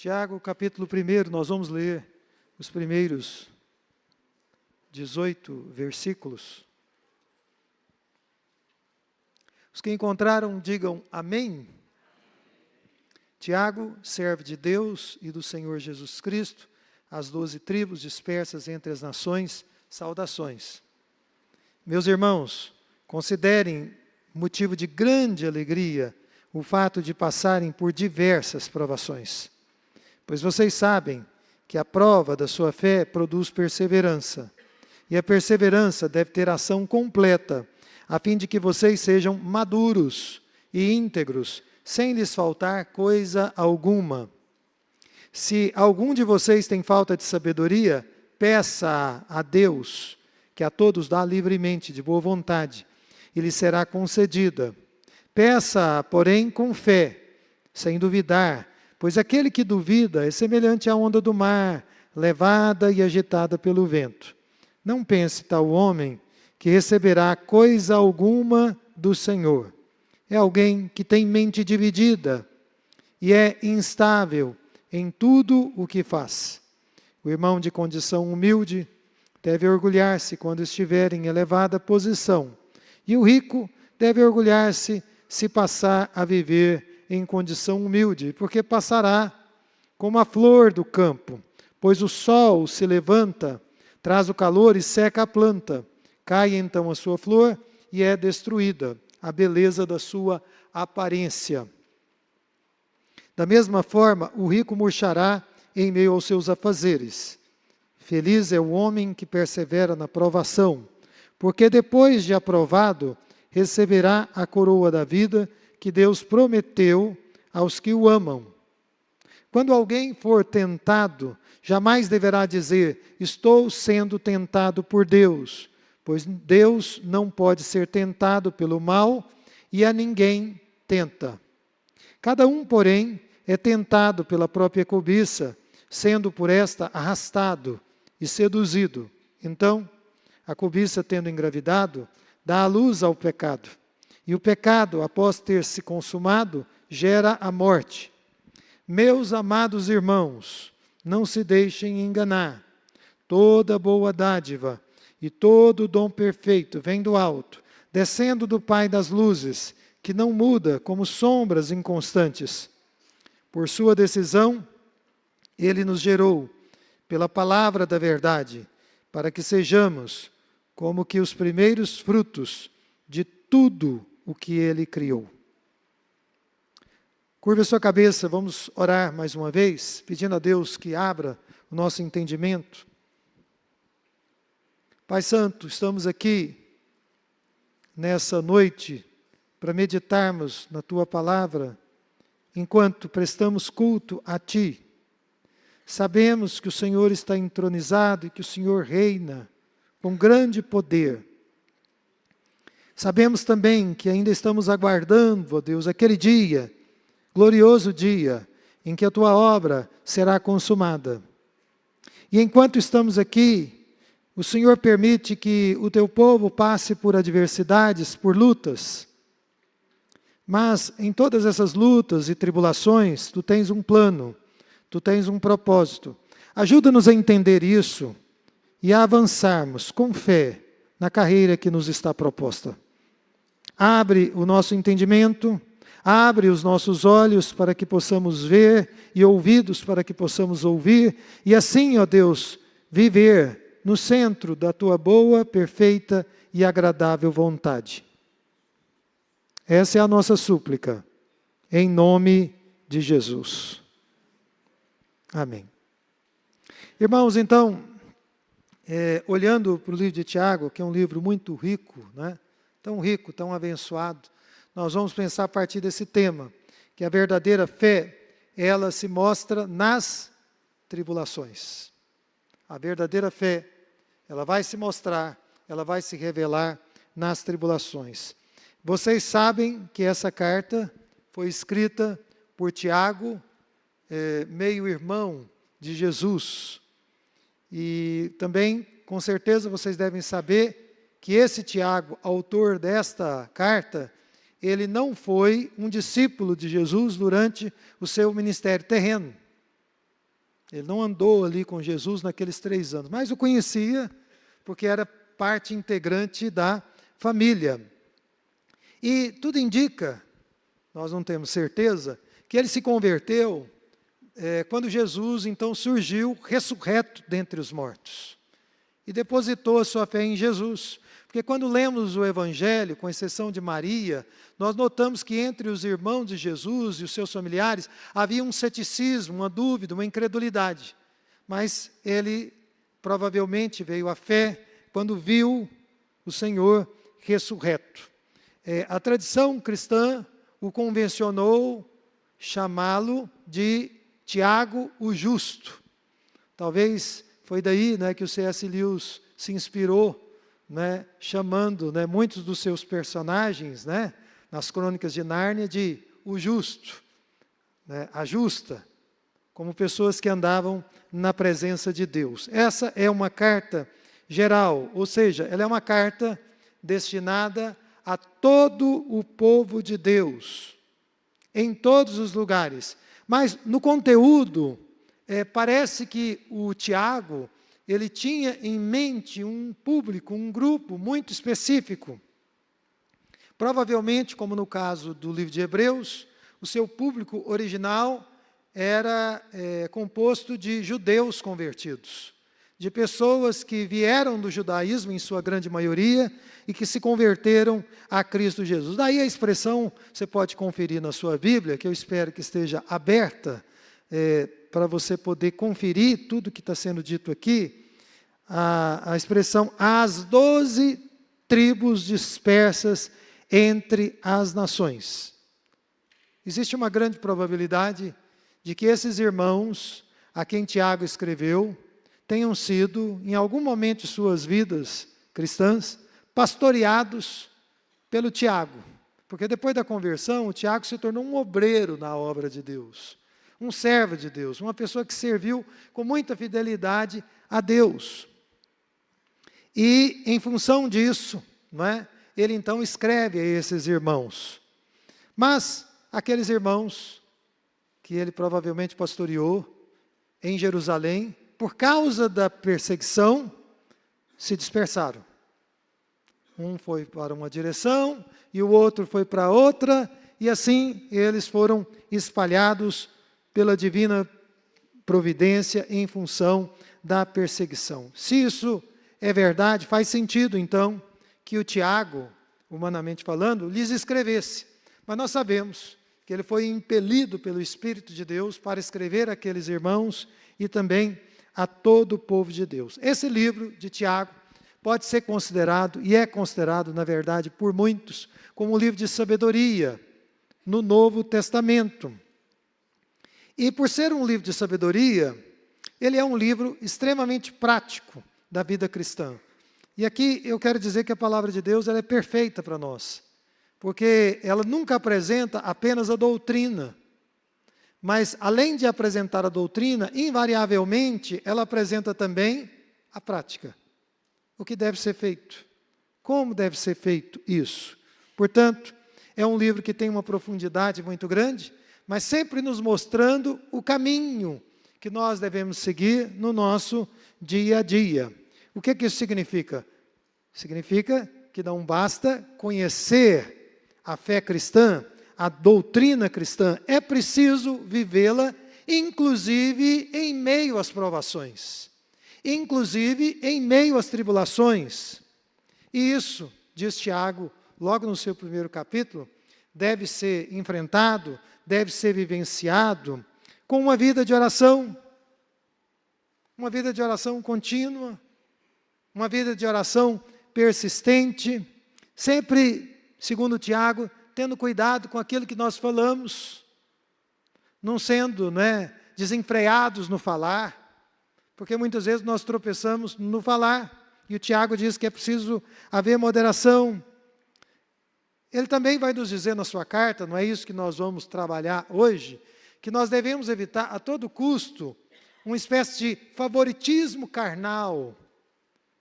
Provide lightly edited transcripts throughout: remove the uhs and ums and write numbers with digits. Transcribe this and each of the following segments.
Tiago, capítulo 1, nós vamos ler os primeiros 18 versículos. Os que encontraram, digam amém. Tiago, servo de Deus e do Senhor Jesus Cristo, às 12 tribos dispersas entre as nações, saudações. Meus irmãos, considerem motivo de grande alegria o fato de passarem por diversas provações, pois vocês sabem que a prova da sua fé produz perseverança, e a perseverança deve ter ação completa, a fim de que vocês sejam maduros e íntegros, sem lhes faltar coisa alguma. Se algum de vocês tem falta de sabedoria, peça a Deus, que a todos dá livremente, de boa vontade, e lhe será concedida. Peça, porém, com fé, sem duvidar, pois aquele que duvida é semelhante à onda do mar, levada e agitada pelo vento. Não pense tal homem que receberá coisa alguma do Senhor. É alguém que tem mente dividida e é instável em tudo o que faz. O irmão de condição humilde deve orgulhar-se quando estiver em elevada posição, e o rico deve orgulhar-se se passar a viver em condição humilde, porque passará como a flor do campo, pois o sol se levanta, traz o calor e seca a planta. Cai então a sua flor e é destruída a beleza da sua aparência. Da mesma forma, o rico murchará em meio aos seus afazeres. Feliz é o homem que persevera na provação, porque depois de aprovado, receberá a coroa da vida que Deus prometeu aos que o amam. Quando alguém for tentado, jamais deverá dizer, estou sendo tentado por Deus, pois Deus não pode ser tentado pelo mal e a ninguém tenta. Cada um, porém, é tentado pela própria cobiça, sendo por esta arrastado e seduzido. Então, a cobiça, tendo engravidado, dá à luz ao pecado. E o pecado, após ter se consumado, gera a morte. Meus amados irmãos, não se deixem enganar. Toda boa dádiva e todo dom perfeito vem do alto, descendo do Pai das luzes, que não muda como sombras inconstantes. Por sua decisão, Ele nos gerou, pela palavra da verdade, para que sejamos como que os primeiros frutos de tudo o que Ele criou. Curva a sua cabeça, vamos orar mais uma vez, pedindo a Deus que abra o nosso entendimento. Pai Santo, estamos aqui nessa noite para meditarmos na Tua palavra, enquanto prestamos culto a Ti. Sabemos que o Senhor está entronizado e que o Senhor reina com grande poder. Sabemos também que ainda estamos aguardando, ó Deus, aquele dia, glorioso dia, em que a Tua obra será consumada. E enquanto estamos aqui, o Senhor permite que o Teu povo passe por adversidades, por lutas. Mas em todas essas lutas e tribulações, Tu tens um plano, Tu tens um propósito. Ajuda-nos a entender isso e a avançarmos com fé na carreira que nos está proposta. Abre o nosso entendimento, abre os nossos olhos para que possamos ver e ouvidos para que possamos ouvir, e assim, ó Deus, viver no centro da Tua boa, perfeita e agradável vontade. Essa é a nossa súplica, em nome de Jesus. Amém. Irmãos, então, olhando para o livro de Tiago, que é um livro muito rico, né? Tão rico, tão abençoado, nós vamos pensar a partir desse tema, que a verdadeira fé, ela se mostra nas tribulações. A verdadeira fé, ela vai se mostrar, ela vai se revelar nas tribulações. Vocês sabem que essa carta foi escrita por Tiago, meio-irmão de Jesus. E também, com certeza, vocês devem saber que esse Tiago, autor desta carta, ele não foi um discípulo de Jesus durante o seu ministério terreno. Ele não andou ali com Jesus naqueles 3 anos, mas o conhecia porque era parte integrante da família. E tudo indica, nós não temos certeza, que ele se converteu quando Jesus então surgiu ressurreto dentre os mortos. E depositou a sua fé em Jesus. Porque quando lemos o Evangelho, com exceção de Maria, nós notamos que entre os irmãos de Jesus e os seus familiares havia um ceticismo, uma dúvida, uma incredulidade. Mas ele provavelmente veio à fé quando viu o Senhor ressurreto. A tradição cristã o convencionou chamá-lo de Tiago o Justo. Talvez foi daí, né, que o C.S. Lewis se inspirou, né, chamando, né, muitos dos seus personagens, né, nas Crônicas de Nárnia de o Justo, né, a Justa, como pessoas que andavam na presença de Deus. Essa é uma carta geral, ou seja, ela é uma carta destinada a todo o povo de Deus, em todos os lugares. Mas no conteúdo, parece que o Tiago, ele tinha em mente um público, um grupo muito específico. Provavelmente, como no caso do livro de Hebreus, o seu público original era composto de judeus convertidos, de pessoas que vieram do judaísmo, em sua grande maioria, e que se converteram a Cristo Jesus. Daí a expressão, você pode conferir na sua Bíblia, que eu espero que esteja aberta, para você poder conferir tudo que está sendo dito aqui, a expressão, as 12 tribos dispersas entre as nações. Existe uma grande probabilidade de que esses irmãos, a quem Tiago escreveu, tenham sido, em algum momento de suas vidas cristãs, pastoreados pelo Tiago. Porque depois da conversão, o Tiago se tornou um obreiro na obra de Deus, um servo de Deus, uma pessoa que serviu com muita fidelidade a Deus. E, em função disso, não é, ele então escreve a esses irmãos. Mas, aqueles irmãos que ele provavelmente pastoreou em Jerusalém, por causa da perseguição, se dispersaram. Um foi para uma direção, e o outro foi para outra, e assim eles foram espalhados pela divina providência em função da perseguição. Se isso é verdade, faz sentido então que o Tiago, humanamente falando, lhes escrevesse. Mas nós sabemos que ele foi impelido pelo Espírito de Deus para escrever àqueles irmãos e também a todo o povo de Deus. Esse livro de Tiago pode ser considerado, e é considerado, na verdade, por muitos, como um livro de sabedoria no Novo Testamento. E por ser um livro de sabedoria, ele é um livro extremamente prático da vida cristã. E aqui eu quero dizer que a palavra de Deus ela é perfeita para nós, porque ela nunca apresenta apenas a doutrina, mas além de apresentar a doutrina, invariavelmente ela apresenta também a prática. O que deve ser feito? Como deve ser feito isso? Portanto, é um livro que tem uma profundidade muito grande, mas sempre nos mostrando o caminho que nós devemos seguir no nosso dia a dia. O que isso significa? Significa que não basta conhecer a fé cristã, a doutrina cristã, é preciso vivê-la, inclusive em meio às provações, inclusive em meio às tribulações. E isso, diz Tiago, logo no seu primeiro capítulo, deve ser enfrentado, deve ser vivenciado com uma vida de oração contínua, uma vida de oração persistente, sempre, segundo Tiago, tendo cuidado com aquilo que nós falamos, não sendo desenfreados no falar, porque muitas vezes nós tropeçamos no falar, e o Tiago diz que é preciso haver moderação. Ele também vai nos dizer na sua carta, não é isso que nós vamos trabalhar hoje, que nós devemos evitar a todo custo uma espécie de favoritismo carnal,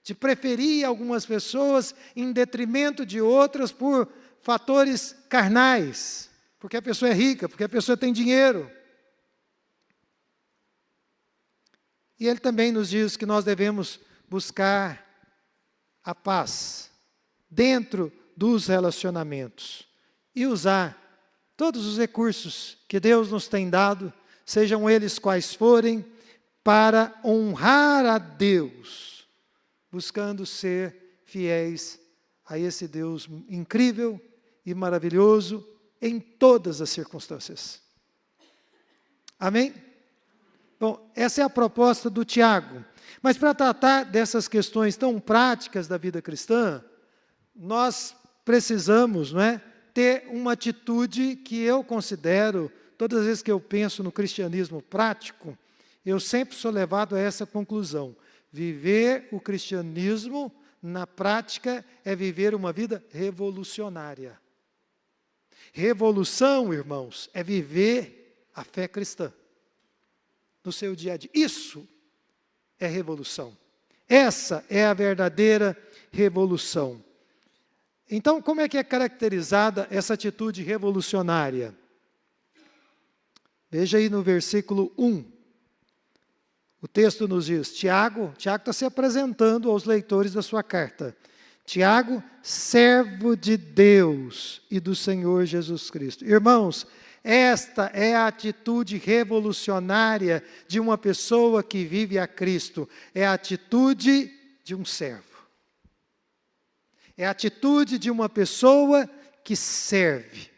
de preferir algumas pessoas em detrimento de outras por fatores carnais, porque a pessoa é rica, porque a pessoa tem dinheiro. E ele também nos diz que nós devemos buscar a paz dentro dos relacionamentos e usar todos os recursos que Deus nos tem dado, sejam eles quais forem, para honrar a Deus, buscando ser fiéis a esse Deus incrível e maravilhoso em todas as circunstâncias. Amém? Bom, essa é a proposta do Tiago. Mas para tratar dessas questões tão práticas da vida cristã, nós precisamos, não é, ter uma atitude que eu considero, todas as vezes que eu penso no cristianismo prático, eu sempre sou levado a essa conclusão. Viver o cristianismo na prática é viver uma vida revolucionária. Revolução, irmãos, é viver a fé cristã no seu dia a dia. Isso é revolução. Essa é a verdadeira revolução. Então, como é que é caracterizada essa atitude revolucionária? Veja aí no versículo 1. O texto nos diz, Tiago está se apresentando aos leitores da sua carta. Tiago, servo de Deus e do Senhor Jesus Cristo. Irmãos, esta é a atitude revolucionária de uma pessoa que vive a Cristo. É a atitude de um servo. É a atitude de uma pessoa que serve.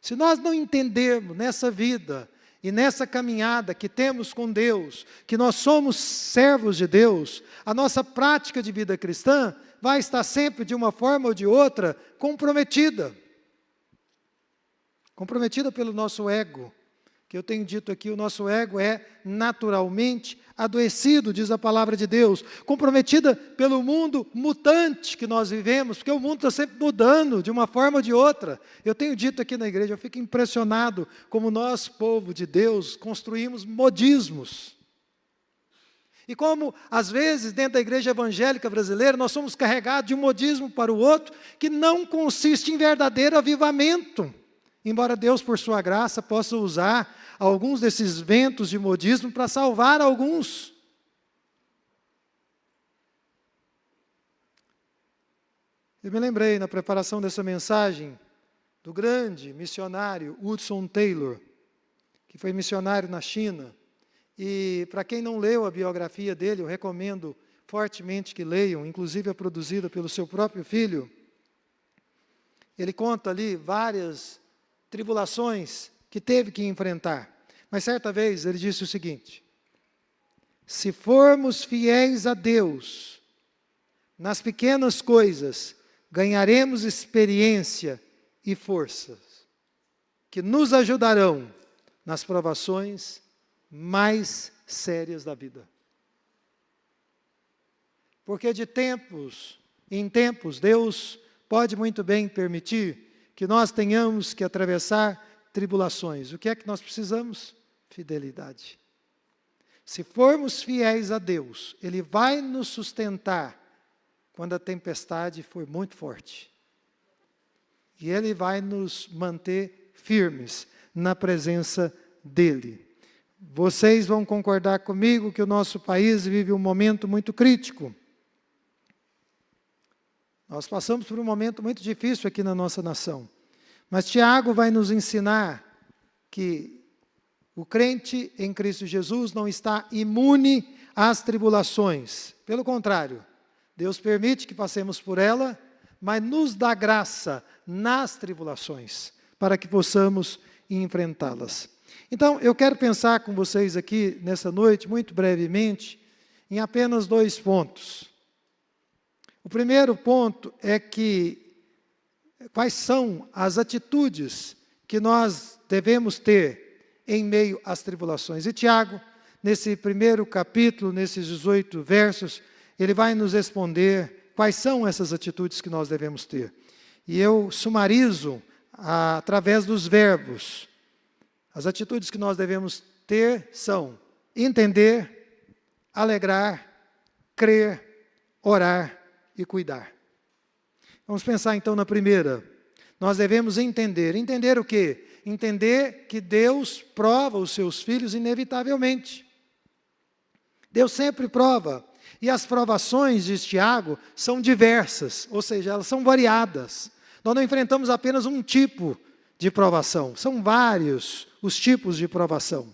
Se nós não entendermos nessa vida e nessa caminhada que temos com Deus, que nós somos servos de Deus, a nossa prática de vida cristã vai estar sempre, de uma forma ou de outra, comprometida. Comprometida pelo nosso ego, que eu tenho dito aqui, o nosso ego é naturalmente adoecido, diz a palavra de Deus. Comprometida pelo mundo mutante que nós vivemos, porque o mundo está sempre mudando de uma forma ou de outra. Eu tenho dito aqui na igreja, eu fico impressionado como nós, povo de Deus, construímos modismos. E como, às vezes, dentro da igreja evangélica brasileira, nós somos carregados de um modismo para o outro, que não consiste em verdadeiro avivamento. Embora Deus, por sua graça, possa usar alguns desses ventos de modismo para salvar alguns. Eu me lembrei, na preparação dessa mensagem, do grande missionário Hudson Taylor, que foi missionário na China. E, para quem não leu a biografia dele, eu recomendo fortemente que leiam, inclusive é produzida pelo seu próprio filho. Ele conta ali várias tribulações que teve que enfrentar. Mas certa vez ele disse o seguinte: se formos fiéis a Deus, nas pequenas coisas, ganharemos experiência e forças, que nos ajudarão nas provações mais sérias da vida. Porque de tempos em tempos, Deus pode muito bem permitir que nós tenhamos que atravessar tribulações. O que é que nós precisamos? Fidelidade. Se formos fiéis a Deus, Ele vai nos sustentar quando a tempestade for muito forte. E Ele vai nos manter firmes na presença dEle. Vocês vão concordar comigo que o nosso país vive um momento muito crítico. Nós passamos por um momento muito difícil aqui na nossa nação. Mas Tiago vai nos ensinar que o crente em Cristo Jesus não está imune às tribulações. Pelo contrário, Deus permite que passemos por ela, mas nos dá graça nas tribulações, para que possamos enfrentá-las. Então, eu quero pensar com vocês aqui, nessa noite, muito brevemente, em apenas 2 pontos. O primeiro ponto é que, quais são as atitudes que nós devemos ter em meio às tribulações. E Tiago, nesse primeiro capítulo, nesses 18 versos, ele vai nos responder quais são essas atitudes que nós devemos ter. E eu sumarizo através dos verbos. As atitudes que nós devemos ter são entender, alegrar, crer, orar e cuidar. Vamos pensar então na primeira. Nós devemos entender. Entender o quê? Entender que Deus prova os seus filhos inevitavelmente. Deus sempre prova. E as provações, diz Tiago, são diversas, ou seja, elas são variadas. Nós não enfrentamos apenas um tipo de provação, são vários os tipos de provação.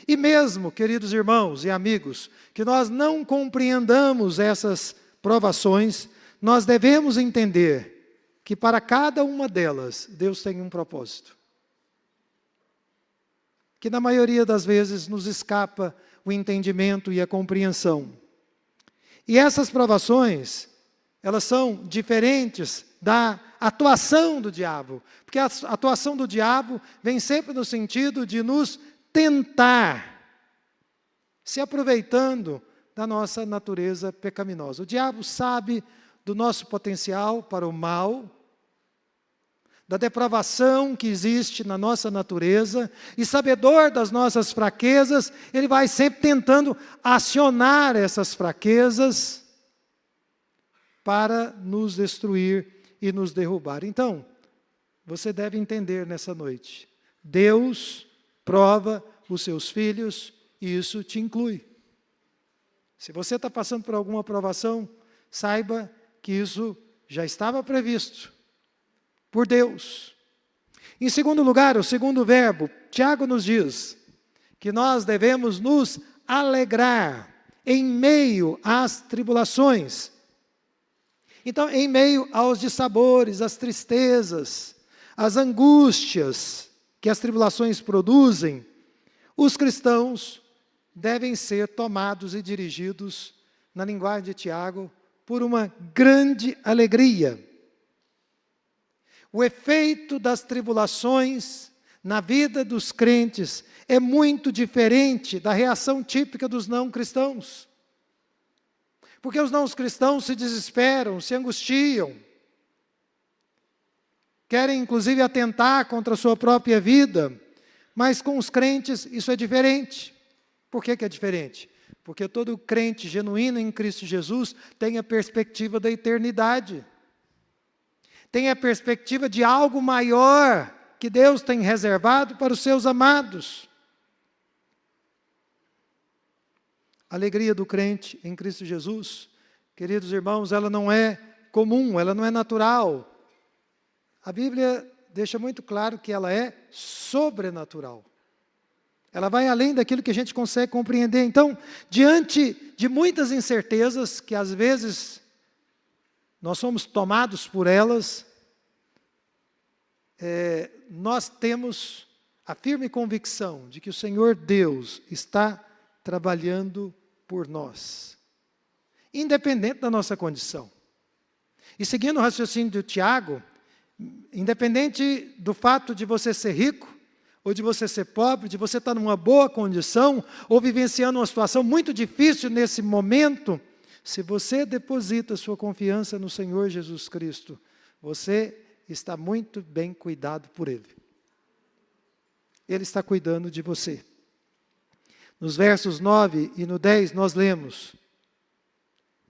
E mesmo, queridos irmãos e amigos, que nós não compreendamos essas provações, nós devemos entender que para cada uma delas, Deus tem um propósito. Que na maioria das vezes nos escapa o entendimento e a compreensão. E essas provações, elas são diferentes da atuação do diabo. Porque a atuação do diabo vem sempre no sentido de nos tentar, se aproveitando da nossa natureza pecaminosa. O diabo sabe do nosso potencial para o mal, da depravação que existe na nossa natureza, e sabedor das nossas fraquezas, ele vai sempre tentando acionar essas fraquezas para nos destruir e nos derrubar. Então, você deve entender nessa noite, Deus prova os seus filhos e isso te inclui. Se você está passando por alguma provação, saiba que isso já estava previsto por Deus. Em segundo lugar, o segundo verbo, Tiago nos diz que nós devemos nos alegrar em meio às tribulações. Então, em meio aos dissabores, às tristezas, às angústias que as tribulações produzem, os cristãos devem ser tomados e dirigidos, na linguagem de Tiago, por uma grande alegria. O efeito das tribulações na vida dos crentes é muito diferente da reação típica dos não cristãos. Porque os não cristãos se desesperam, se angustiam, querem inclusive atentar contra a sua própria vida, mas com os crentes isso é diferente. Por que é diferente? Porque todo crente genuíno em Cristo Jesus tem a perspectiva da eternidade. Tem a perspectiva de algo maior que Deus tem reservado para os seus amados. A alegria do crente em Cristo Jesus, queridos irmãos, ela não é comum, ela não é natural. A Bíblia deixa muito claro que ela é sobrenatural. Ela vai além daquilo que a gente consegue compreender. Então, diante de muitas incertezas que às vezes nós somos tomados por elas, nós temos a firme convicção de que o Senhor Deus está trabalhando por nós, independente da nossa condição. E seguindo o raciocínio de Tiago, independente do fato de você ser rico, ou de você ser pobre, de você estar numa boa condição, ou vivenciando uma situação muito difícil nesse momento, se você deposita sua confiança no Senhor Jesus Cristo, você está muito bem cuidado por Ele. Ele está cuidando de você. Nos versos 9 e no 10 nós lemos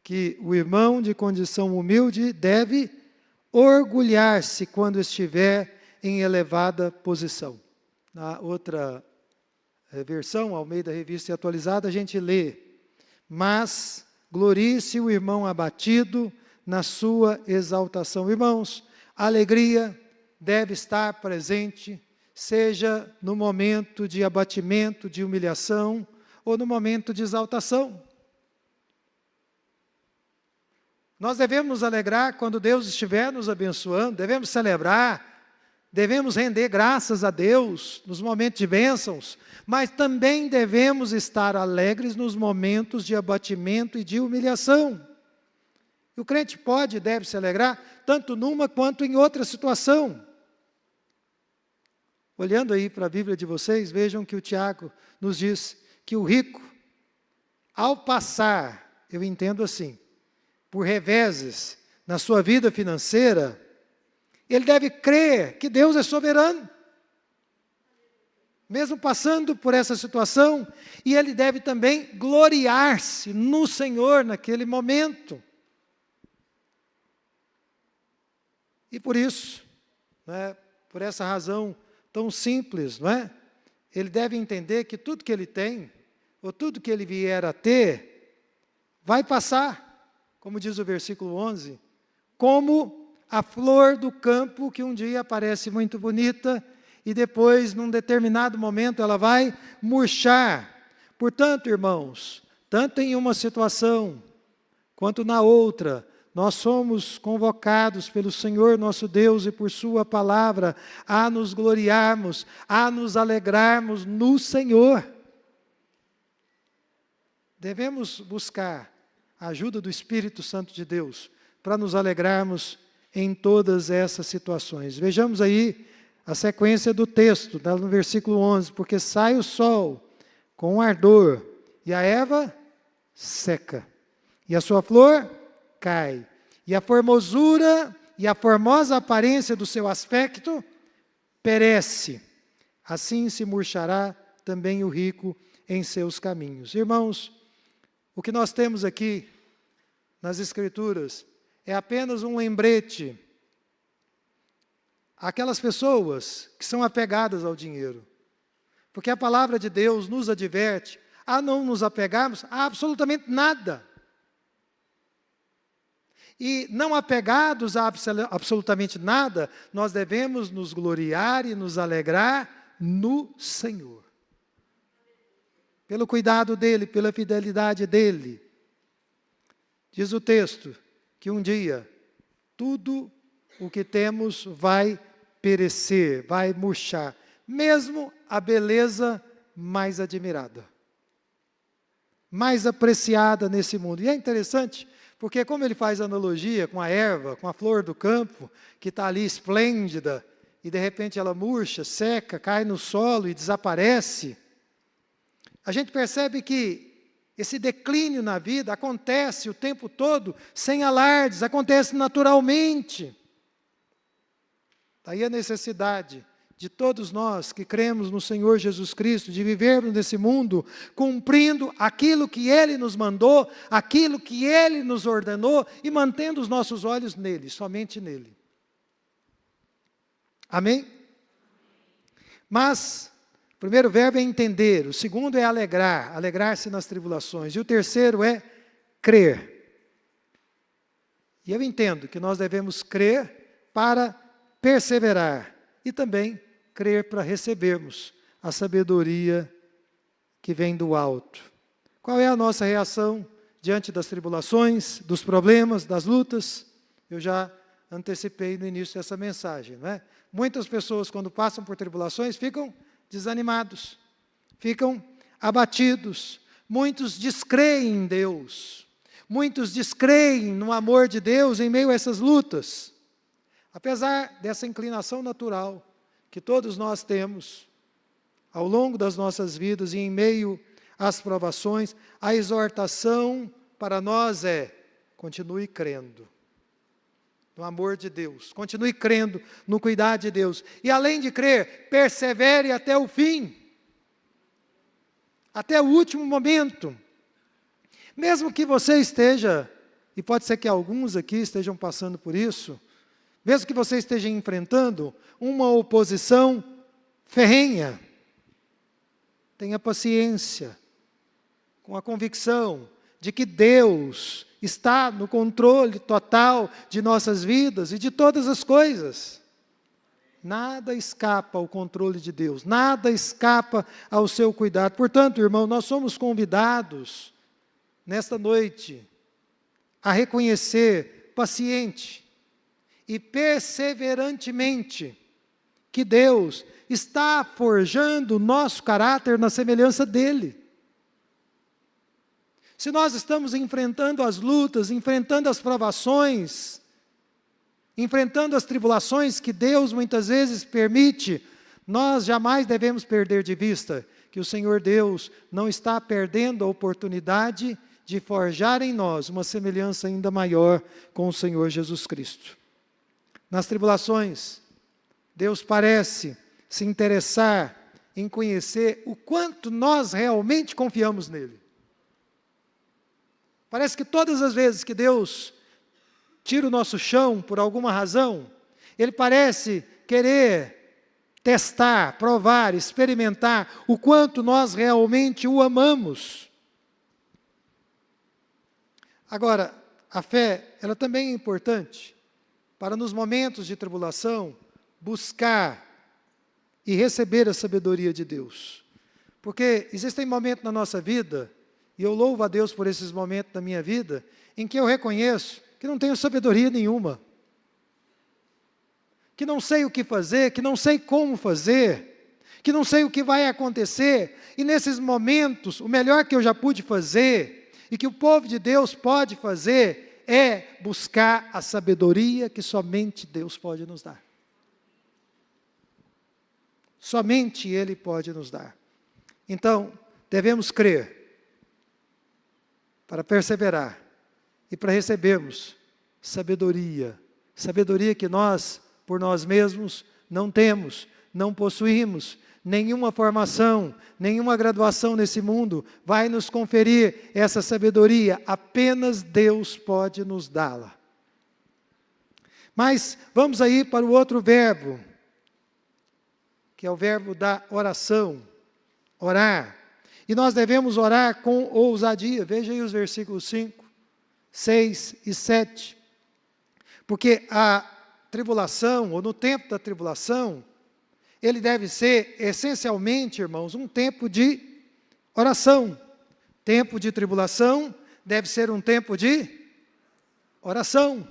que o irmão de condição humilde deve orgulhar-se quando estiver em elevada posição. Na outra versão, Almeida Revista e Atualizada, a gente lê: mas glorie-se o irmão abatido na sua exaltação. Irmãos, a alegria deve estar presente, seja no momento de abatimento, de humilhação, ou no momento de exaltação. Nós devemos nos alegrar quando Deus estiver nos abençoando, devemos celebrar, devemos render graças a Deus nos momentos de bênçãos, mas também devemos estar alegres nos momentos de abatimento e de humilhação. E o crente pode e deve se alegrar, tanto numa quanto em outra situação. Olhando aí para a Bíblia de vocês, vejam que o Tiago nos diz que o rico, ao passar, eu entendo assim, por reveses na sua vida financeira, ele deve crer que Deus é soberano, mesmo passando por essa situação, e ele deve também gloriar-se no Senhor naquele momento. E por isso, por essa razão tão simples, ele deve entender que tudo que ele tem ou tudo que ele vier a ter, vai passar, como diz o versículo 11, como a flor do campo que um dia parece muito bonita e depois, num determinado momento, ela vai murchar. Portanto, irmãos, tanto em uma situação quanto na outra, nós somos convocados pelo Senhor nosso Deus e por Sua palavra a nos gloriarmos, a nos alegrarmos no Senhor. Devemos buscar a ajuda do Espírito Santo de Deus para nos alegrarmos em todas essas situações. Vejamos aí a sequência do texto, no versículo 11. Porque sai o sol com ardor, e a erva seca, e a sua flor cai, e a formosura e a formosa aparência do seu aspecto perece. Assim se murchará também o rico em seus caminhos. Irmãos, o que nós temos aqui nas Escrituras é apenas um lembrete àquelas pessoas que são apegadas ao dinheiro. Porque a palavra de Deus nos adverte a não nos apegarmos a absolutamente nada. E não apegados a absolutamente nada, nós devemos nos gloriar e nos alegrar no Senhor. Pelo cuidado dEle, pela fidelidade dEle. Diz o texto que um dia tudo o que temos vai perecer, vai murchar, mesmo a beleza mais admirada, mais apreciada nesse mundo. E é interessante, porque como ele faz analogia com a erva, com a flor do campo, que está ali esplêndida, e de repente ela murcha, seca, cai no solo e desaparece, a gente percebe que esse declínio na vida acontece o tempo todo, sem alardes, acontece naturalmente. Daí a necessidade de todos nós que cremos no Senhor Jesus Cristo, de vivermos nesse mundo, cumprindo aquilo que Ele nos mandou, aquilo que Ele nos ordenou, e mantendo os nossos olhos nele, somente nele. Amém? Mas, o primeiro verbo é entender, o segundo é alegrar, alegrar-se nas tribulações, e o terceiro é crer. E eu entendo que nós devemos crer para perseverar, e também crer para recebermos a sabedoria que vem do alto. Qual é a nossa reação diante das tribulações, dos problemas, das lutas? Eu já antecipei no início dessa mensagem, não é? Muitas pessoas, quando passam por tribulações, ficam desanimados, ficam abatidos. Muitos descreem em Deus, muitos descreem no amor de Deus em meio a essas lutas. Apesar dessa inclinação natural que todos nós temos ao longo das nossas vidas e em meio às provações, a exortação para nós é: continue crendo no amor de Deus, continue crendo no cuidado de Deus, e além de crer, persevere até o fim, até o último momento. Mesmo que você esteja, e pode ser que alguns aqui estejam passando por isso, mesmo que você esteja enfrentando uma oposição ferrenha, tenha paciência, com a convicção de que Deus está no controle total de nossas vidas e de todas as coisas. Nada escapa ao controle de Deus, nada escapa ao seu cuidado. Portanto, irmão, nós somos convidados, nesta noite, a reconhecer paciente e perseverantemente que Deus está forjando o nosso caráter na semelhança dEle. Se nós estamos enfrentando as lutas, enfrentando as provações, enfrentando as tribulações que Deus muitas vezes permite, nós jamais devemos perder de vista que o Senhor Deus não está perdendo a oportunidade de forjar em nós uma semelhança ainda maior com o Senhor Jesus Cristo. Nas tribulações, Deus parece se interessar em conhecer o quanto nós realmente confiamos nele. Parece que todas as vezes que Deus tira o nosso chão por alguma razão, Ele parece querer testar, provar, experimentar o quanto nós realmente o amamos. Agora, a fé, ela também é importante para nos momentos de tribulação buscar e receber a sabedoria de Deus. Porque existem momentos na nossa vida, e eu louvo a Deus por esses momentos da minha vida, em que eu reconheço que não tenho sabedoria nenhuma, que não sei o que fazer, que não sei como fazer, que não sei o que vai acontecer, e nesses momentos, o melhor que eu já pude fazer, e que o povo de Deus pode fazer, é buscar a sabedoria que somente Deus pode nos dar. Somente Ele pode nos dar. Então, devemos crer, para perseverar, e para recebermos sabedoria, sabedoria que nós, por nós mesmos, não temos, não possuímos, nenhuma formação, nenhuma graduação nesse mundo vai nos conferir essa sabedoria, apenas Deus pode nos dá-la. Mas vamos aí para o outro verbo, que é o verbo da oração, orar. E nós devemos orar com ousadia. Veja aí os versículos 5, 6 e 7. Porque a tribulação, ou no tempo da tribulação, ele deve ser, essencialmente, irmãos, um tempo de oração. Tempo de tribulação deve ser um tempo de oração.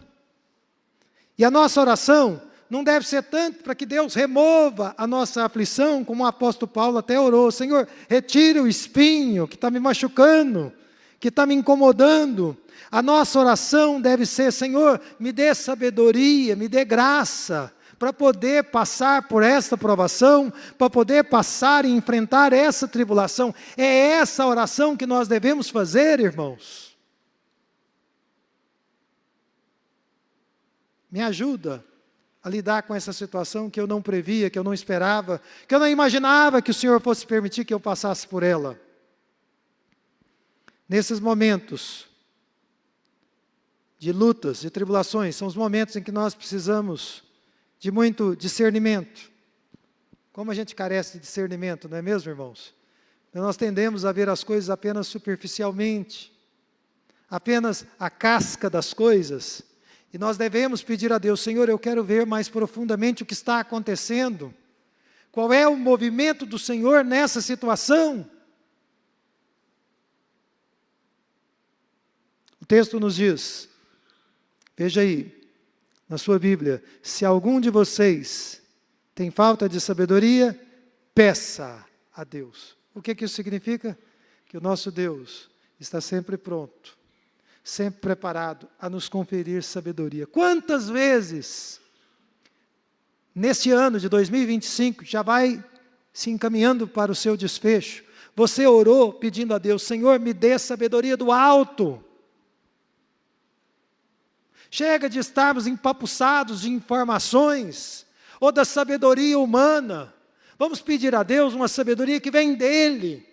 E a nossa oração não deve ser tanto para que Deus remova a nossa aflição, como o apóstolo Paulo até orou. Senhor, retira o espinho que está me machucando, que está me incomodando. A nossa oração deve ser, Senhor, me dê sabedoria, me dê graça, para poder passar por esta provação, para poder passar e enfrentar essa tribulação. É essa oração que nós devemos fazer, irmãos. Me ajuda a lidar com essa situação que eu não previa, que eu não esperava, que eu não imaginava que o Senhor fosse permitir que eu passasse por ela. Nesses momentos de lutas, de tribulações, são os momentos em que nós precisamos de muito discernimento. Como a gente carece de discernimento, não é mesmo, irmãos? Nós tendemos a ver as coisas apenas superficialmente, apenas a casca das coisas, e nós devemos pedir a Deus, Senhor, eu quero ver mais profundamente o que está acontecendo, qual é o movimento do Senhor nessa situação. O texto nos diz, veja aí, na sua Bíblia, se algum de vocês tem falta de sabedoria, peça a Deus. O que isso significa? Que o nosso Deus está sempre pronto, sempre preparado a nos conferir sabedoria. Quantas vezes, neste ano de 2025, já vai se encaminhando para o seu desfecho, você orou pedindo a Deus, Senhor, me dê sabedoria do alto. Chega de estarmos empapuçados de informações, ou da sabedoria humana. Vamos pedir a Deus uma sabedoria que vem dEle,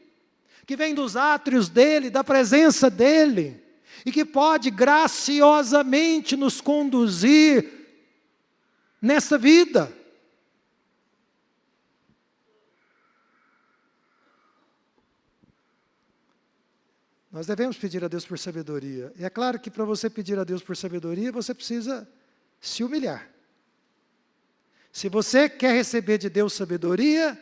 que vem dos átrios dEle, da presença dEle, e que pode graciosamente nos conduzir nessa vida. Nós devemos pedir a Deus por sabedoria. E é claro que para você pedir a Deus por sabedoria, você precisa se humilhar. Se você quer receber de Deus sabedoria,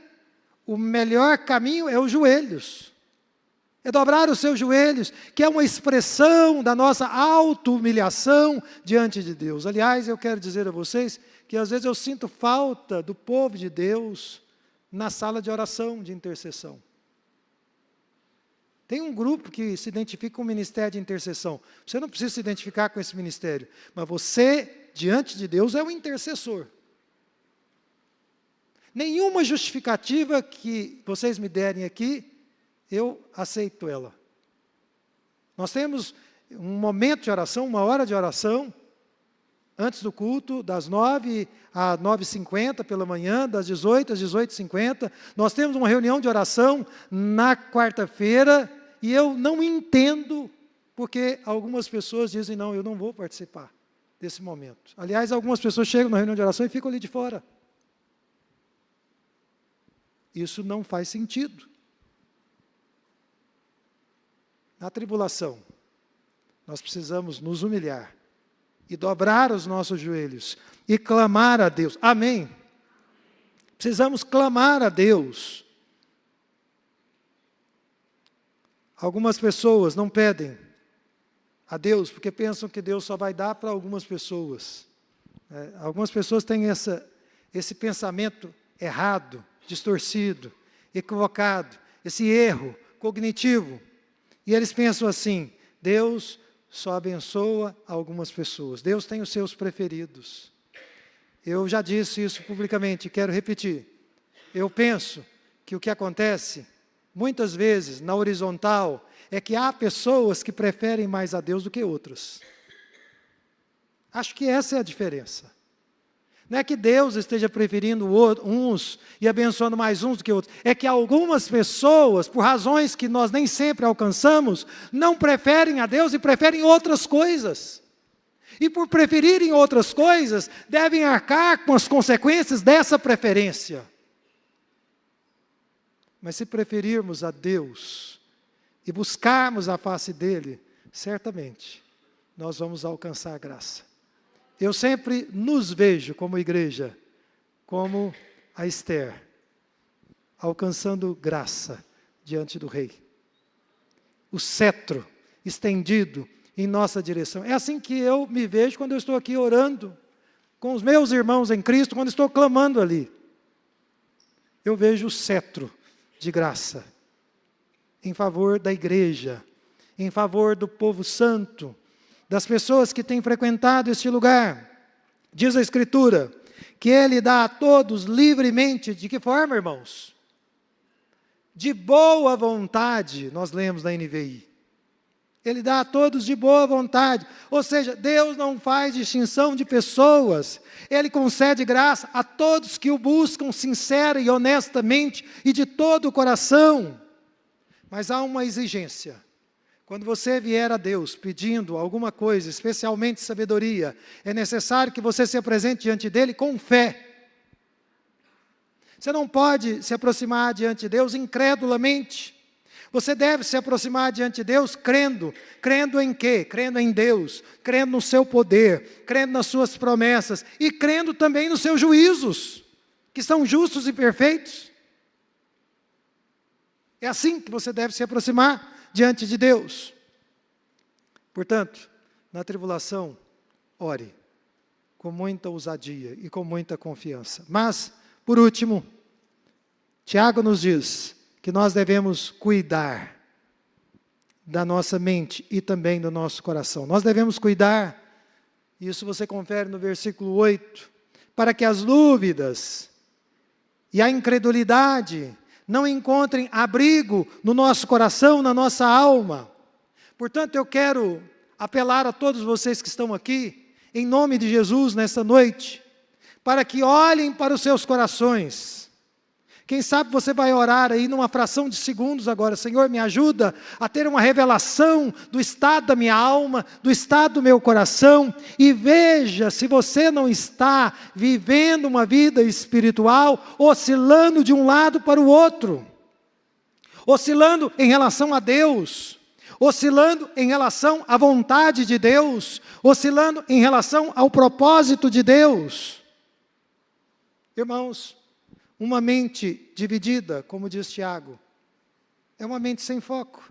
o melhor caminho é os joelhos. É dobrar os seus joelhos, que é uma expressão da nossa auto-humilhação diante de Deus. Aliás, eu quero dizer a vocês que às vezes eu sinto falta do povo de Deus na sala de oração, de intercessão. Tem um grupo que se identifica com o ministério de intercessão. Você não precisa se identificar com esse ministério, mas você, diante de Deus, é o intercessor. Nenhuma justificativa que vocês me derem aqui, eu aceito ela. Nós temos um momento de oração, uma hora de oração, antes do culto, das 9 às 9h50 pela manhã, das 18 às 18h50. Nós temos uma reunião de oração na quarta-feira, e eu não entendo porque algumas pessoas dizem, não, eu não vou participar desse momento. Aliás, algumas pessoas chegam na reunião de oração e ficam ali de fora. isso não faz sentido. Na tribulação, nós precisamos nos humilhar e dobrar os nossos joelhos e clamar a Deus. Amém? Precisamos clamar a Deus. Algumas pessoas não pedem a Deus porque pensam que Deus só vai dar para algumas pessoas. Algumas pessoas têm esse pensamento errado, distorcido, equivocado, esse erro cognitivo. E eles pensam assim: Deus só abençoa algumas pessoas. Deus tem os seus preferidos. Eu já disse isso publicamente, quero repetir. Eu penso que o que acontece, muitas vezes, na horizontal, é que há pessoas que preferem mais a Deus do que outras. Acho que essa é a diferença. Não é que Deus esteja preferindo uns e abençoando mais uns do que outros. É que algumas pessoas, por razões que nós nem sempre alcançamos, não preferem a Deus e preferem outras coisas. E por preferirem outras coisas, devem arcar com as consequências dessa preferência. Mas se preferirmos a Deus e buscarmos a face dEle, certamente nós vamos alcançar a graça. Eu sempre nos vejo como igreja, como a Esther, alcançando graça diante do Rei. O cetro estendido em nossa direção. É assim que eu me vejo quando eu estou aqui orando com os meus irmãos em Cristo, quando estou clamando ali. Eu vejo o cetro de graça em favor da igreja, em favor do povo santo, das pessoas que têm frequentado este lugar. Diz a Escritura que Ele dá a todos livremente. De que forma, irmãos? De boa vontade, nós lemos na NVI. Ele dá a todos de boa vontade. Ou seja, Deus não faz distinção de pessoas. Ele concede graça a todos que o buscam sincera e honestamente e de todo o coração. Mas há uma exigência. Quando você vier a Deus pedindo alguma coisa, especialmente sabedoria, é necessário que você se apresente diante dEle com fé. Você não pode se aproximar diante de Deus incredulamente. Você deve se aproximar diante de Deus crendo. Crendo em quê? Crendo em Deus, crendo no seu poder, crendo nas suas promessas e crendo também nos seus juízos, que são justos e perfeitos. É assim que você deve se aproximar diante de Deus. Portanto, na tribulação, ore com muita ousadia e com muita confiança. Mas, por último, Tiago nos diz que nós devemos cuidar da nossa mente e também do nosso coração. Nós devemos cuidar, isso você confere no versículo 8, para que as dúvidas e a incredulidade não encontrem abrigo no nosso coração, na nossa alma. Portanto, eu quero apelar a todos vocês que estão aqui, em nome de Jesus, nessa noite, para que olhem para os seus corações. Quem sabe você vai orar aí numa fração de segundos agora: Senhor, me ajuda a ter uma revelação do estado da minha alma, do estado do meu coração, e veja se você não está vivendo uma vida espiritual, oscilando de um lado para o outro, oscilando em relação a Deus, oscilando em relação à vontade de Deus, oscilando em relação ao propósito de Deus. Irmãos, uma mente dividida, como diz Tiago, é uma mente sem foco.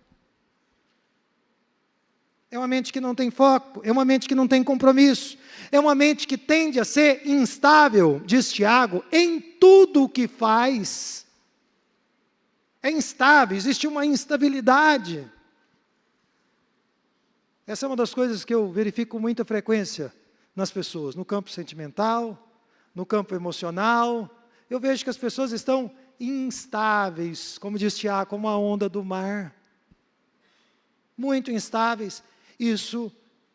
É uma mente que não tem foco, é uma mente que não tem compromisso, é uma mente que tende a ser instável, diz Tiago, em tudo o que faz. É instável, existe uma instabilidade. Essa é uma das coisas que eu verifico com muita frequência nas pessoas, no campo sentimental, no campo emocional. Eu vejo que as pessoas estão instáveis, como diz Tiago, como a onda do mar. Muito instáveis. Isso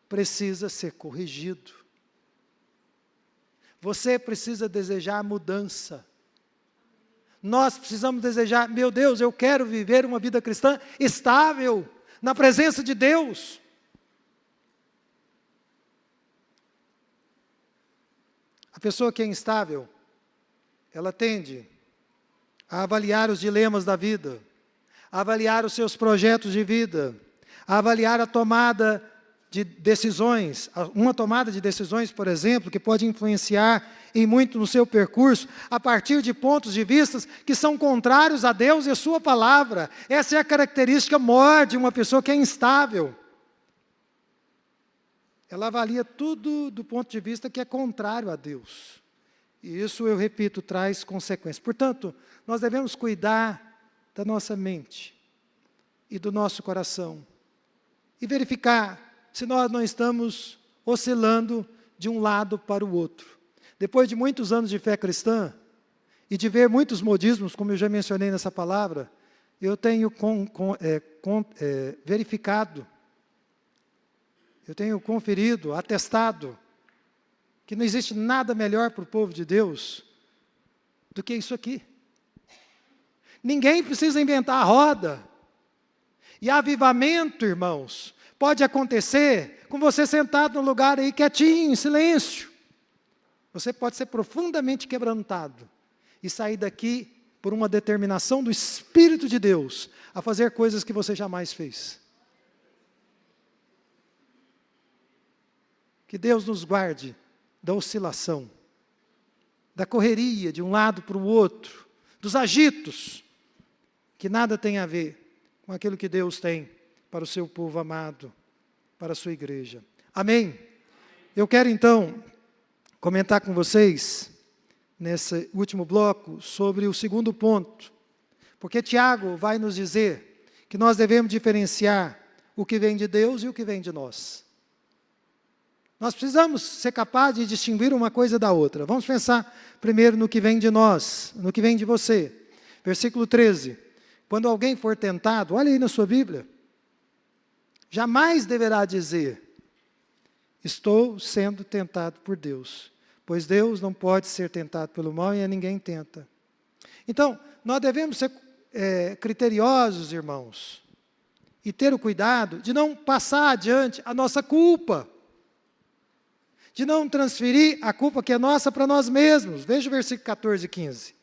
precisa ser corrigido. Você precisa desejar mudança. Nós precisamos desejar: meu Deus, eu quero viver uma vida cristã estável, na presença de Deus. A pessoa que é instável, ela tende a avaliar os dilemas da vida, a avaliar os seus projetos de vida, a avaliar a tomada de decisões, uma tomada de decisões, por exemplo, que pode influenciar em muito no seu percurso, a partir de pontos de vista que são contrários a Deus e a sua palavra. Essa é a característica maior de uma pessoa que é instável. Ela avalia tudo do ponto de vista que é contrário a Deus. E isso, eu repito, traz consequências. Portanto, nós devemos cuidar da nossa mente e do nosso coração. E verificar se nós não estamos oscilando de um lado para o outro. Depois de muitos anos de fé cristã, e de ver muitos modismos, como eu já mencionei nessa palavra, eu tenho verificado, eu tenho conferido, atestado, que não existe nada melhor para o povo de Deus do que isso aqui. Ninguém precisa inventar a roda. E avivamento, irmãos, pode acontecer com você sentado no lugar aí quietinho, em silêncio. Você pode ser profundamente quebrantado e sair daqui por uma determinação do Espírito de Deus a fazer coisas que você jamais fez. Que Deus nos guarde da oscilação, da correria de um lado para o outro, dos agitos, que nada tem a ver com aquilo que Deus tem para o seu povo amado, para a sua igreja. Amém? Eu quero então comentar com vocês, nesse último bloco, sobre o segundo ponto, porque Tiago vai nos dizer que nós devemos diferenciar o que vem de Deus e o que vem de nós. Nós precisamos ser capazes de distinguir uma coisa da outra. Vamos pensar primeiro no que vem de nós, no que vem de você. Versículo 13. Quando alguém for tentado, olha aí na sua Bíblia, jamais deverá dizer, estou sendo tentado por Deus, pois Deus não pode ser tentado pelo mal e a ninguém tenta. Então, nós devemos ser criteriosos, irmãos, e ter o cuidado de não passar adiante a nossa culpa, de não transferir a culpa que é nossa para nós mesmos. Veja o versículo 14 e 15.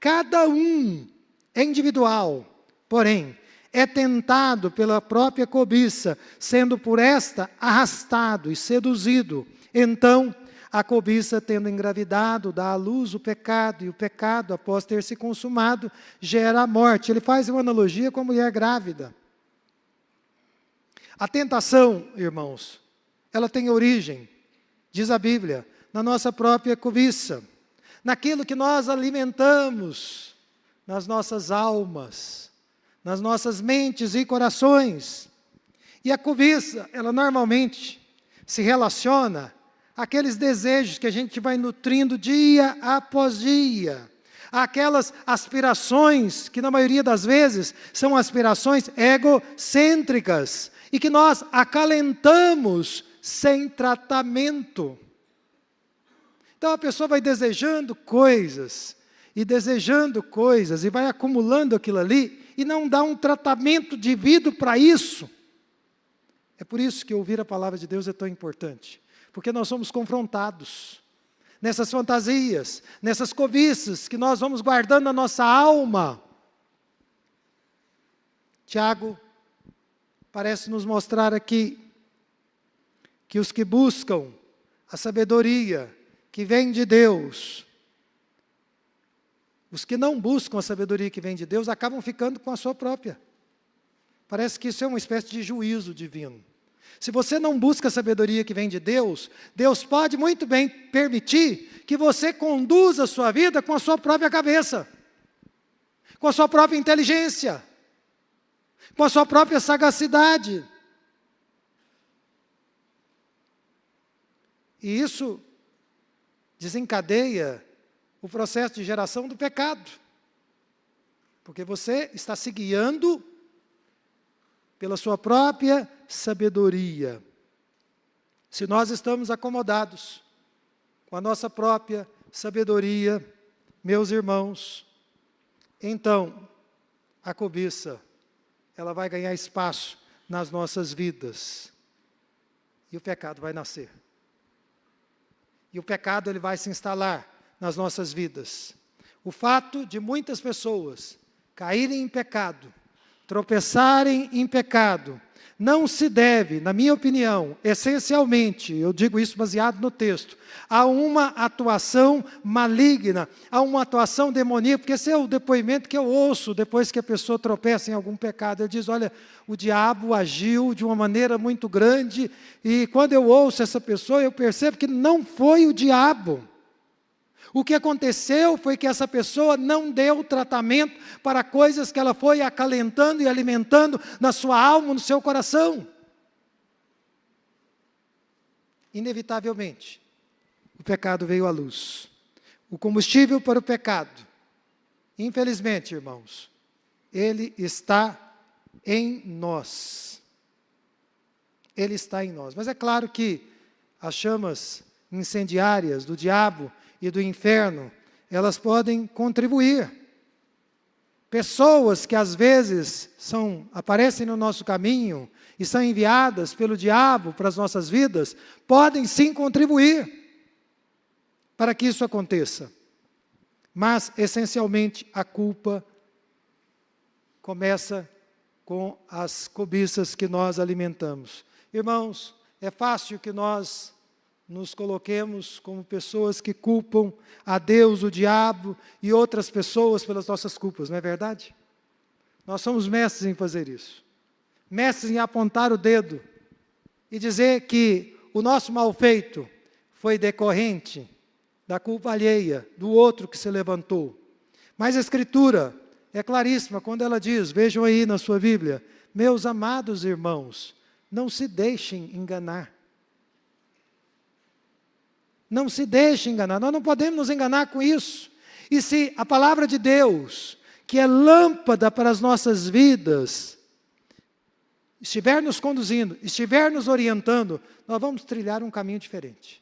Cada um é individual, porém, é tentado pela própria cobiça, sendo por esta arrastado e seduzido. Então, a cobiça, tendo engravidado, dá à luz o pecado, e o pecado, após ter se consumado, gera a morte. Ele faz uma analogia com a mulher grávida. A tentação, irmãos, ela tem origem, diz a Bíblia, na nossa própria cobiça, naquilo que nós alimentamos nas nossas almas, nas nossas mentes e corações. E a cobiça, ela normalmente se relaciona àqueles desejos que a gente vai nutrindo dia após dia, aquelas aspirações que na maioria das vezes são aspirações egocêntricas e que nós acalentamos sem tratamento. Então a pessoa vai desejando coisas, e vai acumulando aquilo ali, e não dá um tratamento devido para isso. É por isso que ouvir a palavra de Deus é tão importante, porque nós somos confrontados nessas fantasias, nessas cobiças que nós vamos guardando na nossa alma. Tiago parece nos mostrar aqui que os que buscam a sabedoria que vem de Deus, os que não buscam a sabedoria que vem de Deus, acabam ficando com a sua própria. Parece que isso é uma espécie de juízo divino. Se você não busca a sabedoria que vem de Deus, Deus pode muito bem permitir que você conduza a sua vida com a sua própria cabeça, com a sua própria inteligência, com a sua própria sagacidade. E isso desencadeia o processo de geração do pecado. Porque você está se guiando pela sua própria sabedoria. Se nós estamos acomodados com a nossa própria sabedoria, meus irmãos, então a cobiça, ela vai ganhar espaço nas nossas vidas. E o pecado vai nascer. E o pecado ele vai se instalar nas nossas vidas. O fato de muitas pessoas caírem em pecado, tropeçarem em pecado, não se deve, na minha opinião, essencialmente, eu digo isso baseado no texto, a uma atuação maligna, a uma atuação demoníaca, porque esse é o depoimento que eu ouço depois que a pessoa tropeça em algum pecado. Ele diz, olha, o diabo agiu de uma maneira muito grande, e quando eu ouço essa pessoa, eu percebo que não foi o diabo. O que aconteceu foi que essa pessoa não deu tratamento para coisas que ela foi acalentando e alimentando na sua alma, no seu coração. Inevitavelmente, o pecado veio à luz. O combustível para o pecado, infelizmente, irmãos, ele está em nós. Ele está em nós. Mas é claro que as chamas incendiárias do diabo e do inferno, elas podem contribuir. Pessoas que às vezes aparecem no nosso caminho e são enviadas pelo diabo para as nossas vidas, podem sim contribuir para que isso aconteça. Mas, essencialmente, a culpa começa com as cobiças que nós alimentamos. Irmãos, é fácil que nós nos coloquemos como pessoas que culpam a Deus, o diabo e outras pessoas pelas nossas culpas, não é verdade? Nós somos mestres em fazer isso. Mestres em apontar o dedo e dizer que o nosso mal feito foi decorrente da culpa alheia, do outro que se levantou. Mas a Escritura é claríssima quando ela diz, vejam aí na sua Bíblia, meus amados irmãos, não se deixem enganar. Não se deixe enganar, nós não podemos nos enganar com isso. E se a palavra de Deus, que é lâmpada para as nossas vidas, estiver nos conduzindo, estiver nos orientando, nós vamos trilhar um caminho diferente.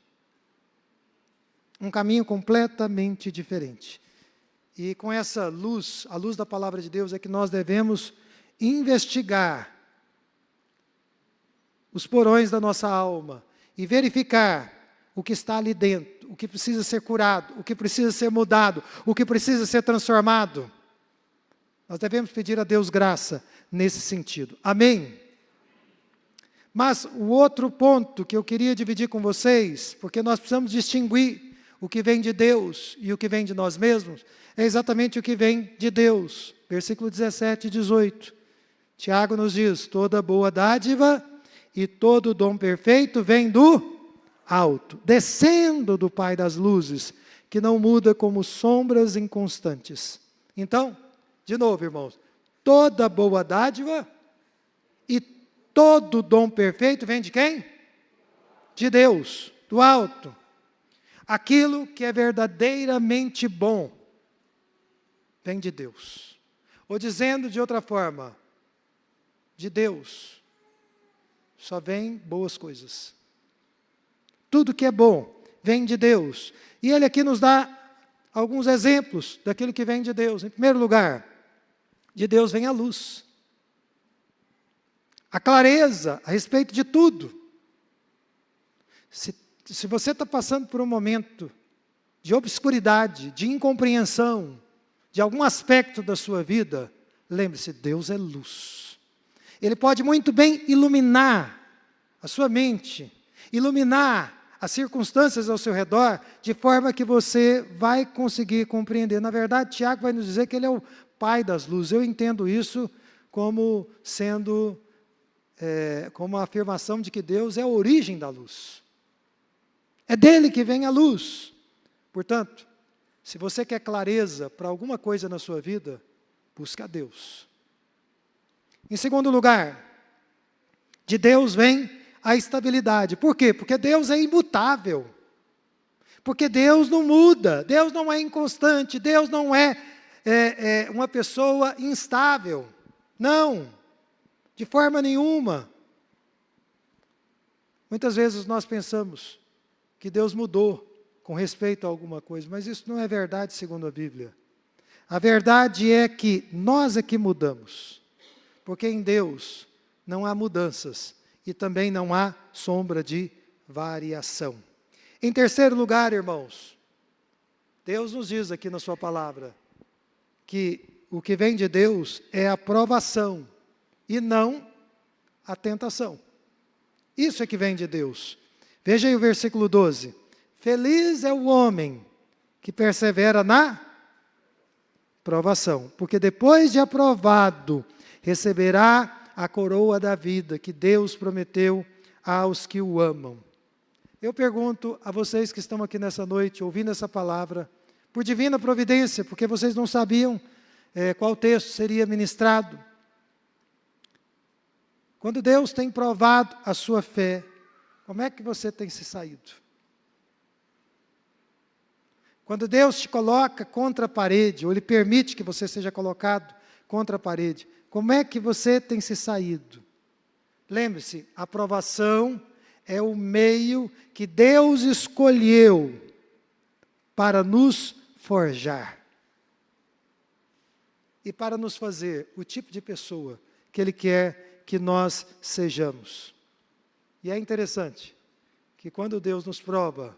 Um caminho completamente diferente. E com essa luz, a luz da palavra de Deus, é que nós devemos investigar os porões da nossa alma e verificar o que está ali dentro, o que precisa ser curado, o que precisa ser mudado, o que precisa ser transformado. Nós devemos pedir a Deus graça nesse sentido. Amém? Mas o outro ponto que eu queria dividir com vocês, porque nós precisamos distinguir o que vem de Deus e o que vem de nós mesmos, é exatamente o que vem de Deus. Versículo 17 e 18. Tiago nos diz, toda boa dádiva e todo dom perfeito vem do alto, descendo do Pai das luzes, que não muda como sombras inconstantes. Então, de novo, irmãos, toda boa dádiva e todo dom perfeito vem de quem? De Deus, do alto. Aquilo que é verdadeiramente bom, vem de Deus. Ou dizendo de outra forma, de Deus, só vem boas coisas. Tudo que é bom vem de Deus. E ele aqui nos dá alguns exemplos daquilo que vem de Deus. Em primeiro lugar, de Deus vem a luz. A clareza a respeito de tudo. Se você está passando por um momento de obscuridade, de incompreensão, de algum aspecto da sua vida, lembre-se, Deus é luz. Ele pode muito bem iluminar a sua mente, iluminar as circunstâncias ao seu redor, de forma que você vai conseguir compreender. Na verdade, Tiago vai nos dizer que ele é o Pai das luzes. Eu entendo isso como sendo, como a afirmação de que Deus é a origem da luz. É dele que vem a luz. Portanto, se você quer clareza para alguma coisa na sua vida, busque a Deus. Em segundo lugar, de Deus vem a estabilidade. Por quê? Porque Deus é imutável. Porque Deus não muda, Deus não é inconstante, Deus não é uma pessoa instável. Não, de forma nenhuma. Muitas vezes nós pensamos que Deus mudou com respeito a alguma coisa, mas isso não é verdade segundo a Bíblia. A verdade é que nós é que mudamos, porque em Deus não há mudanças e também não há sombra de variação. Em terceiro lugar, irmãos, Deus nos diz aqui na sua palavra que o que vem de Deus é a provação e não a tentação. Isso é que vem de Deus. Veja aí o versículo 12. Feliz é o homem que persevera na provação, porque depois de aprovado, receberá a coroa da vida que Deus prometeu aos que o amam. Eu pergunto a vocês que estão aqui nessa noite, ouvindo essa palavra, por divina providência, porque vocês não sabiam qual texto seria ministrado. Quando Deus tem provado a sua fé, como é que você tem se saído? Quando Deus te coloca contra a parede, ou Ele permite que você seja colocado contra a parede, como é que você tem se saído? Lembre-se, a provação é o meio que Deus escolheu para nos forjar. E para nos fazer o tipo de pessoa que Ele quer que nós sejamos. E é interessante que quando Deus nos prova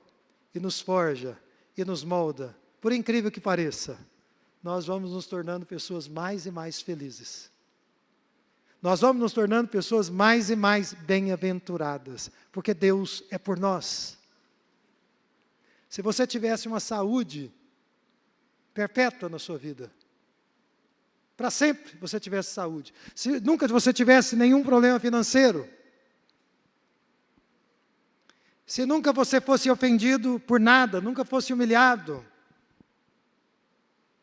e nos forja e nos molda, por incrível que pareça, nós vamos nos tornando pessoas mais e mais felizes. Nós vamos nos tornando pessoas mais e mais bem-aventuradas, porque Deus é por nós. Se você tivesse uma saúde perpétua na sua vida, para sempre você tivesse saúde, se nunca você tivesse nenhum problema financeiro, se nunca você fosse ofendido por nada, nunca fosse humilhado,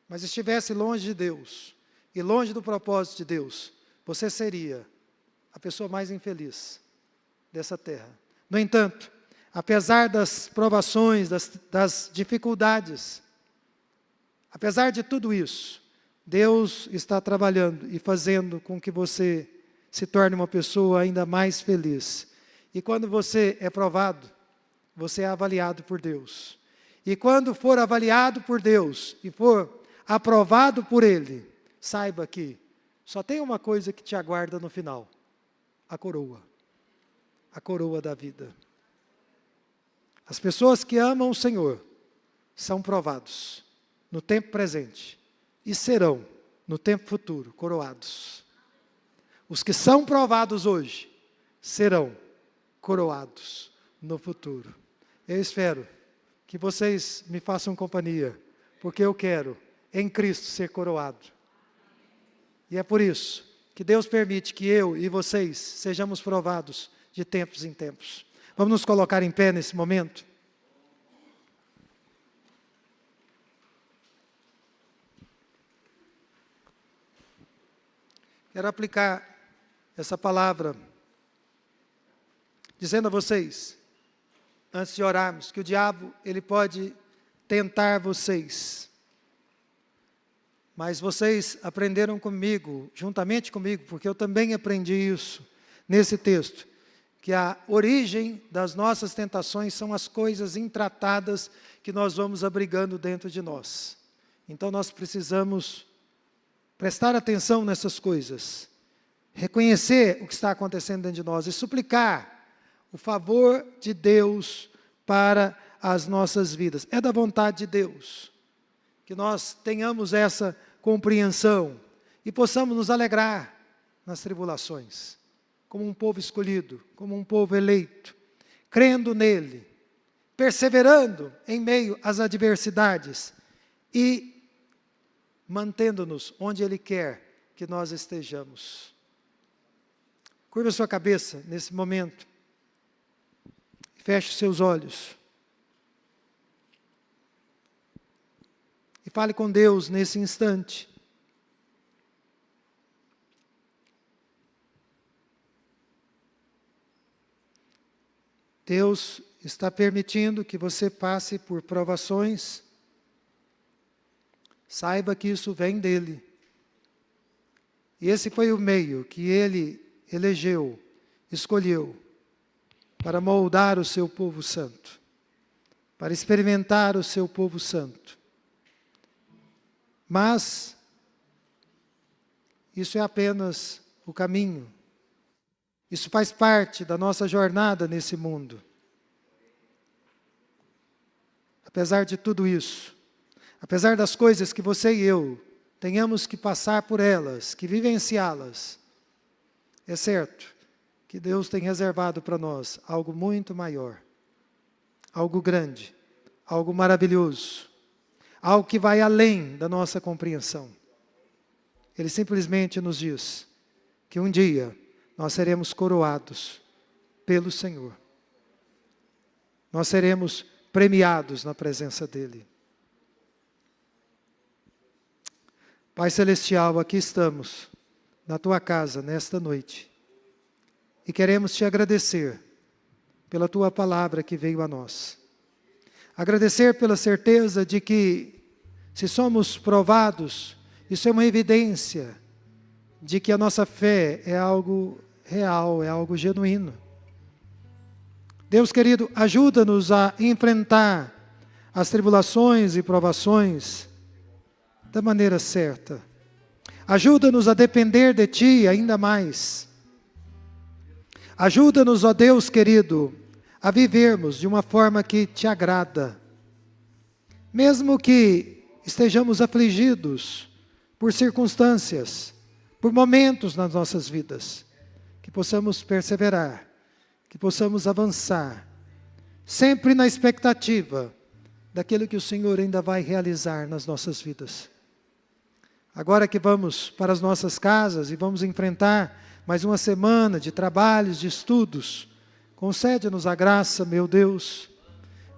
mas estivesse longe de Deus e longe do propósito de Deus, você seria a pessoa mais infeliz dessa terra. No entanto, apesar das provações, das dificuldades, apesar de tudo isso, Deus está trabalhando e fazendo com que você se torne uma pessoa ainda mais feliz. E quando você é provado, você é avaliado por Deus. E quando for avaliado por Deus e for aprovado por Ele, saiba que só tem uma coisa que te aguarda no final: a coroa da vida. As pessoas que amam o Senhor são provados no tempo presente e serão, no tempo futuro, coroados. Os que são provados hoje serão coroados no futuro. Eu espero que vocês me façam companhia, porque eu quero, em Cristo, ser coroado. E é por isso que Deus permite que eu e vocês sejamos provados de tempos em tempos. Vamos nos colocar em pé nesse momento? Quero aplicar essa palavra, dizendo a vocês, antes de orarmos, que o diabo, ele pode tentar vocês. Mas vocês aprenderam comigo, juntamente comigo, porque eu também aprendi isso nesse texto, que a origem das nossas tentações são as coisas intratadas que nós vamos abrigando dentro de nós. Então nós precisamos prestar atenção nessas coisas, reconhecer o que está acontecendo dentro de nós e suplicar o favor de Deus para as nossas vidas. É da vontade de Deus que nós tenhamos essa compreensão e possamos nos alegrar nas tribulações, como um povo escolhido, como um povo eleito, crendo nele, perseverando em meio às adversidades e mantendo-nos onde Ele quer que nós estejamos. Curva a sua cabeça nesse momento. Feche os seus olhos. E fale com Deus nesse instante. Deus está permitindo que você passe por provações. Saiba que isso vem dEle. E esse foi o meio que Ele elegeu, escolheu, para moldar o seu povo santo, para experimentar o seu povo santo. Mas isso é apenas o caminho. Isso faz parte da nossa jornada nesse mundo. Apesar de tudo isso, apesar das coisas que você e eu tenhamos que passar por elas, que vivenciá-las, é certo que Deus tem reservado para nós algo muito maior, algo grande, algo maravilhoso, algo que vai além da nossa compreensão. Ele simplesmente nos diz que um dia nós seremos coroados pelo Senhor. Nós seremos premiados na presença dEle. Pai Celestial, aqui estamos, na Tua casa, nesta noite. E queremos Te agradecer pela Tua palavra que veio a nós. Agradecer pela certeza de que, se somos provados, isso é uma evidência de que a nossa fé é algo real, é algo genuíno. Deus querido, ajuda-nos a enfrentar as tribulações e provações da maneira certa. Ajuda-nos a depender de Ti ainda mais. Ajuda-nos, ó Deus querido, a vivermos de uma forma que Te agrada. Mesmo que estejamos afligidos por circunstâncias, por momentos nas nossas vidas, que possamos perseverar, que possamos avançar, sempre na expectativa daquilo que o Senhor ainda vai realizar nas nossas vidas. Agora que vamos para as nossas casas e vamos enfrentar mais uma semana de trabalhos, de estudos, concede-nos a graça, meu Deus,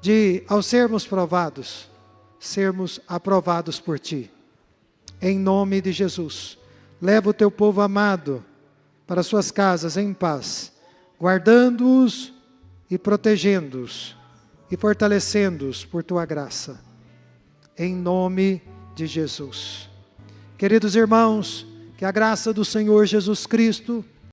de, ao sermos provados, sermos aprovados por Ti. Em nome de Jesus, leva o Teu povo amado para suas casas em paz, guardando-os e protegendo-os e fortalecendo-os por Tua graça. Em nome de Jesus. Queridos irmãos, que a graça do Senhor Jesus Cristo,